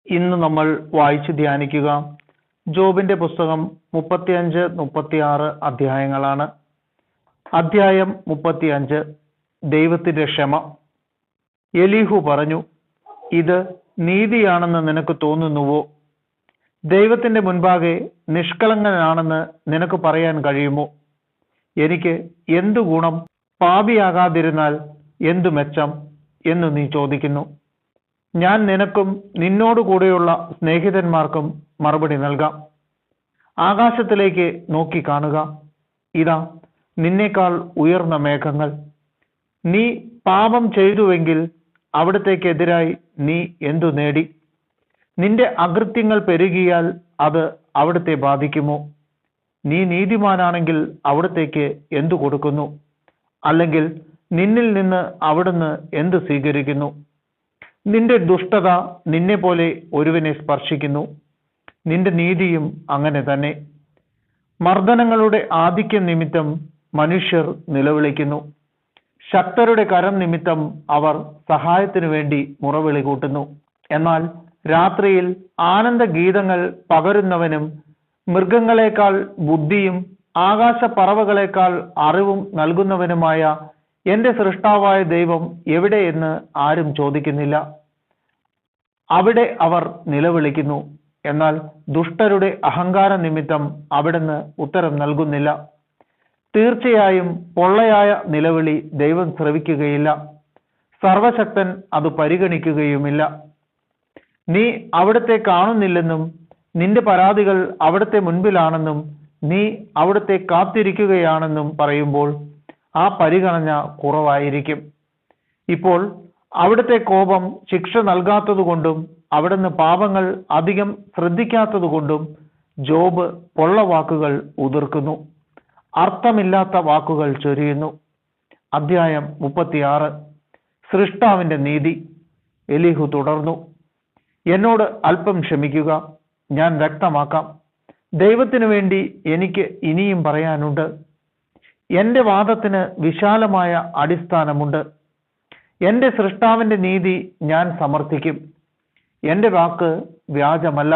ഇന്ന് നമ്മൾ വായിച്ച് ധ്യാനിക്കുക ജോബിന്റെ പുസ്തകം 35-36 അധ്യായങ്ങളാണ്. അധ്യായം 35 ദൈവത്തിന്റെ ക്ഷമ. എലീഹു പറഞ്ഞു, ഇത് നീതിയാണെന്ന് നിനക്ക് തോന്നുന്നുവോ? ദൈവത്തിന്റെ മുൻപാകെ നിഷ്കളങ്കനാണെന്ന് നിനക്ക് പറയാൻ കഴിയുമോ? എനിക്ക് എന്തു ഗുണം? പാപിയാകാതിരുന്നാൽ എന്തു മെച്ചം എന്ന് നീ ചോദിക്കുന്നു. ഞാൻ നിനക്കും നിന്നോട് കൂടെയുള്ള സ്നേഹിതന്മാർക്കും മറുപടി നൽകാം. ആകാശത്തിലേക്ക് നോക്കി കാണുക, ഇതാ നിന്നേക്കാൾ ഉയർന്ന മേഘങ്ങൾ. നീ പാപം ചെയ്തുവെങ്കിൽ അവിടത്തേക്കെതിരായി നീ എന്തു നേടി? നിന്റെ അകൃത്യങ്ങൾ പെരുകിയാൽ അത് അവിടുത്തെ ബാധിക്കുമോ? നീ നീതിമാനാണെങ്കിൽ അവിടത്തേക്ക് എന്തു കൊടുക്കുന്നു? അല്ലെങ്കിൽ നിന്നിൽ നിന്ന് അവിടുന്ന് എന്ത് സ്വീകരിക്കുന്നു? നിന്റെ ദുഷ്ടത നിന്നെ പോലെ ഒരുവനെ സ്പർശിക്കുന്നു, നിന്റെ നീതിയും അങ്ങനെ തന്നെ. മർദ്ദനങ്ങളുടെ ആധിക്യം നിമിത്തം മനുഷ്യർ നിലവിളിക്കുന്നു, ശക്തരുടെ കരം നിമിത്തം അവർ സഹായത്തിനു വേണ്ടി മുറവിളി കൂട്ടുന്നു. എന്നാൽ രാത്രിയിൽ ആനന്ദഗീതങ്ങൾ പകരുന്നവനും മൃഗങ്ങളെക്കാൾ ബുദ്ധിയും ആകാശപ്പറവകളെക്കാൾ അറിവും നൽകുന്നവനുമായ എന്റെ സൃഷ്ടാവായ ദൈവം എവിടെയെന്ന് ആരും ചോദിക്കുന്നില്ല. അവിടെ അവർ നിലവിളിക്കുന്നു, എന്നാൽ ദുഷ്ടരുടെ അഹങ്കാര നിമിത്തം അവിടുന്ന് ഉത്തരം നൽകുന്നില്ല. തീർച്ചയായും പൊള്ളയായ നിലവിളി ദൈവം ശ്രവിക്കുകയില്ല, സർവശക്തൻ അത് പരിഗണിക്കുകയുമില്ല. നീ അവിടുത്തെ കാണുന്നില്ലെന്നും നിന്റെ പരാതികൾ അവിടുത്തെ മുൻപിലാണെന്നും നീ അവിടുത്തെ കാത്തിരിക്കുകയാണെന്നും പറയുമ്പോൾ ആ പരിഗണന കുറവായിരിക്കും. ഇപ്പോൾ അവിടുത്തെ കോപം ശിക്ഷ നൽകാത്തതുകൊണ്ടും അവിടുന്ന് പാപങ്ങൾ അധികം ശ്രദ്ധിക്കാത്തതുകൊണ്ടും ജോബ് പൊള്ളവാക്കുകൾ ഉതിർക്കുന്നു, അർത്ഥമില്ലാത്ത വാക്കുകൾ ചൊരിയുന്നു. അധ്യായം 36 സൃഷ്ടാവിന്റെ നീതി. എലീഹു തുടർന്നു, എന്നോട് അല്പം ക്ഷമിക്കുക, ഞാൻ വ്യക്തമാക്കാം. ദൈവത്തിനു വേണ്ടി എനിക്ക് ഇനിയും പറയാനുണ്ട്. എന്റെ വാദത്തിന് വിശാലമായ അടിസ്ഥാനമുണ്ട്. എന്റെ സൃഷ്ടാവിന്റെ നീതി ഞാൻ സമർത്ഥിക്കും. എന്റെ വാക്ക് വ്യാജമല്ല.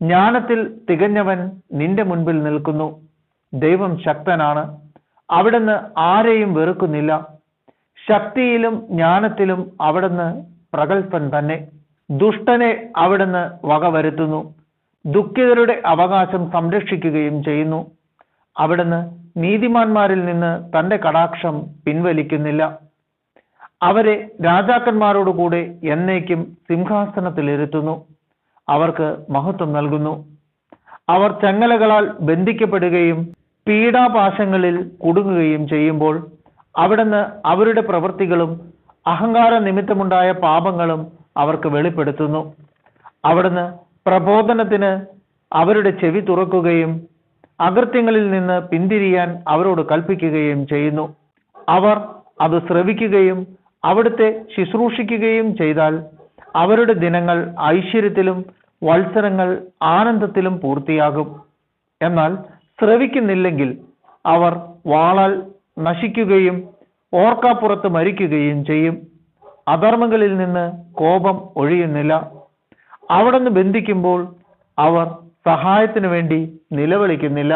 ജ്ഞാനത്തിൽ തികഞ്ഞവൻ നിന്റെ മുൻപിൽ നിൽക്കുന്നു. ദൈവം ശക്തനാണ്, അവിടുന്ന് ആരെയും വെറുക്കുന്നില്ല. ശക്തിയിലും ജ്ഞാനത്തിലും അവിടുന്ന് പ്രഗത്ഭൻ തന്നെ. ദുഷ്ടനെ അവിടുന്ന് വകവരുത്തുന്നു, ദുഃഖിതരുടെ അവകാശം സംരക്ഷിക്കുകയും ചെയ്യുന്നു. അവിടുന്ന് നീതിമാന്മാരിൽ നിന്ന് തന്റെ കടാക്ഷം പിൻവലിക്കുന്നില്ല. അവരെ രാജാക്കന്മാരോടുകൂടെ എന്നേക്കും സിംഹാസനത്തിലിരുത്തുന്നു, അവർക്ക് മഹത്വം നൽകുന്നു. അവർ ചങ്ങലകളാൽ ബന്ധിക്കപ്പെടുകയും പീഡാപാശങ്ങളിൽ കുടുങ്ങുകയും ചെയ്യുമ്പോൾ അവിടുന്ന് അവരുടെ പ്രവൃത്തികളും അഹങ്കാര നിമിത്തമുണ്ടായ പാപങ്ങളും അവർക്ക് വെളിപ്പെടുത്തുന്നു. അവിടുന്ന് പ്രബോധനത്തിന് അവരുടെ ചെവി തുറക്കുകയും അകൃത്യങ്ങളിൽ നിന്ന് പിന്തിരിയാൻ അവരോട് കൽപ്പിക്കുകയും ചെയ്യുന്നു. അവർ അത് ശ്രവിക്കുകയും അവിടുത്തെ ശുശ്രൂഷിക്കുകയും ചെയ്താൽ അവരുടെ ദിനങ്ങൾ ഐശ്വര്യത്തിലും വത്സരങ്ങൾ ആനന്ദത്തിലും പൂർത്തിയാകും. എന്നാൽ ശ്രവിക്കുന്നില്ലെങ്കിൽ അവർ വാളാൽ നശിക്കുകയും ഓർക്കാപ്പുറത്ത് മരിക്കുകയും ചെയ്യും. അധർമ്മങ്ങളിൽ നിന്ന് കോപം ഒഴിയുന്നില്ല. അവിടുന്ന് ബന്ധിക്കുമ്പോൾ അവർ സഹായത്തിനു വേണ്ടി നിലവിളിക്കുന്നില്ല.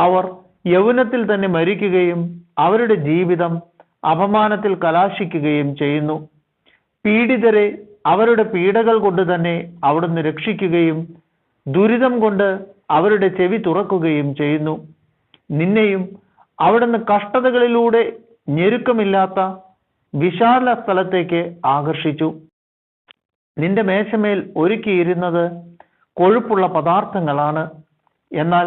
അവർ യൗവനത്തിൽ തന്നെ മരിക്കുകയും അവരുടെ ജീവിതം അപമാനത്തിൽ കലാശിക്കുകയും ചെയ്യുന്നു. പീഡിതരെ അവരുടെ പീഡകൾ കൊണ്ട് തന്നെ അവിടുന്ന് രക്ഷിക്കുകയും ദുരിതം കൊണ്ട് അവരുടെ ചെവി തുറക്കുകയും ചെയ്യുന്നു. നിന്നെയും അവിടുന്ന് കഷ്ടതകളിലൂടെ ഞെരുക്കമില്ലാത്ത വിശാല സ്ഥലത്തേക്ക് ആകർഷിച്ചു. നിന്റെ മേശമേൽ ഒരുക്കിയിരുന്നത് കൊഴുപ്പുള്ള പദാർത്ഥങ്ങളാണ്, എന്നാൽ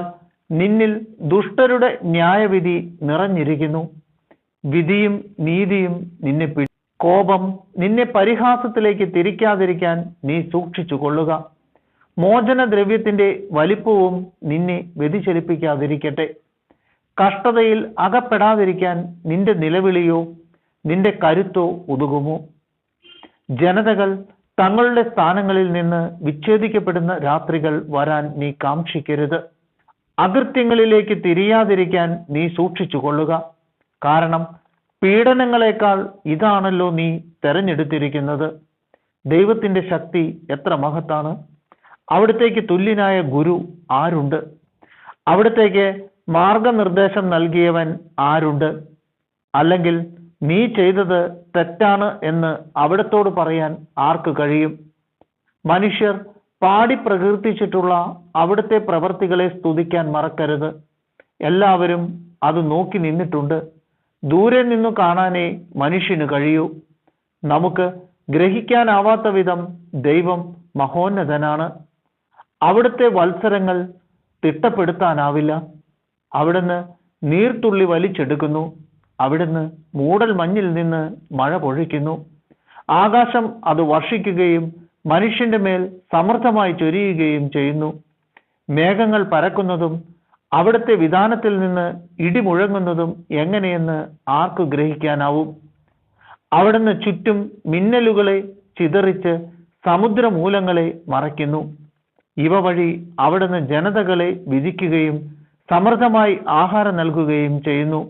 നിന്നിൽ ദുഷ്ടരുടെ ന്യായവിധി നിറഞ്ഞിരിക്കുന്നു. വിധിയും നീതിയും നിന്നെ കോപം നിന്നെ പരിഹാസത്തിലേക്ക് തിരിക്കാതിരിക്കാൻ നീ സൂക്ഷിച്ചു കൊള്ളുക. മോചനദ്രവ്യത്തിന്റെ വലിപ്പവും നിന്നെ വ്യതിചലിപ്പിക്കാതിരിക്കട്ടെ. കഷ്ടതയിൽ അകപ്പെടാതിരിക്കാൻ നിന്റെ നിലവിളിയോ നിന്റെ കരുത്തോ ഉതകുമോ? ജനതകൾ തങ്ങളുടെ സ്ഥാനങ്ങളിൽ നിന്ന് വിച്ഛേദിക്കപ്പെടുന്ന രാത്രികൾ വരാൻ നീ കാക്ഷിക്കരുത്. അകൃത്യങ്ങളിലേക്ക് തിരിയാതിരിക്കാൻ നീ സൂക്ഷിച്ചു കൊള്ളുക. കാരണം പീഡനങ്ങളെക്കാൾ ഇതാണല്ലോ നീ തെരഞ്ഞെടുത്തിരിക്കുന്നത്. ദൈവത്തിൻ്റെ ശക്തി എത്ര മഹത്താണ്! അവിടത്തേക്ക് തുല്യനായ ഗുരു ആരുണ്ട്? അവിടത്തേക്ക് മാർഗനിർദ്ദേശം നൽകിയവൻ ആരുണ്ട്? അല്ലെങ്കിൽ നീ ചെയ്തത് തെറ്റാണ് എന്ന് അവിടത്തോട് പറയാൻ ആർക്ക് കഴിയും? മനുഷ്യർ പാടി പ്രകീർത്തിച്ചിട്ടുള്ള അവിടുത്തെ പ്രവർത്തികളെ സ്തുതിക്കാൻ മറക്കരുത്. എല്ലാവരും അത് നോക്കി നിന്നിട്ടുണ്ട്. ദൂരെ നിന്നു കാണാനേ മനുഷ്യന് കഴിയൂ. നമുക്ക് ഗ്രഹിക്കാനാവാത്ത വിധം ദൈവം മഹോന്നതനാണ്. അവിടുത്തെ വത്സരങ്ങൾ തിട്ടപ്പെടുത്താനാവില്ല. അവിടുന്ന് നീർത്തുള്ളി വലിച്ചെടുക്കുന്നു. അവിടുന്ന് മൂടൽ മഞ്ഞിൽ നിന്ന് മഴ പൊഴിക്കുന്നു. ആകാശം അത് വർഷിക്കുകയും മനുഷ്യന്റെ മേൽ സമൃദ്ധമായി ചൊരിയുകയും ചെയ്യുന്നു. മേഘങ്ങൾ പരക്കുന്നതും അവിടുത്തെ വിധാനത്തിൽ നിന്ന് ഇടിമുഴങ്ങുന്നതും എങ്ങനെയെന്ന് ആർക്ക് ഗ്രഹിക്കാനാവും? അവിടുന്ന് ചുറ്റും മിന്നലുകളെ ചിതറിച്ച് സമുദ്രമൂലങ്ങളെ മറയ്ക്കുന്നു. ഇവ വഴി അവിടുന്ന് ജനതകളെ വിധിക്കുകയും സമൃദ്ധമായി ആഹാരം നൽകുകയും ചെയ്യുന്നു.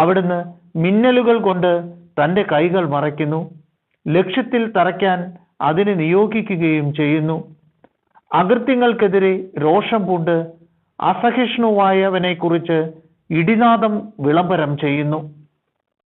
അവിടുന്ന് മിന്നലുകൾ കൊണ്ട് തൻ്റെ കൈകൾ മറയ്ക്കുന്നു. ലക്ഷ്യത്തിൽ തറയ്ക്കാൻ അതിനെ നിയോഗിക്കുകയും ചെയ്യുന്നു. അകൃത്യങ്ങൾക്കെതിരെ രോഷം പൂണ്ട് അസഹിഷ്ണുവായവനെ കുറിച്ച് ഇടിനാദം വിളംബരം ചെയ്യുന്നു.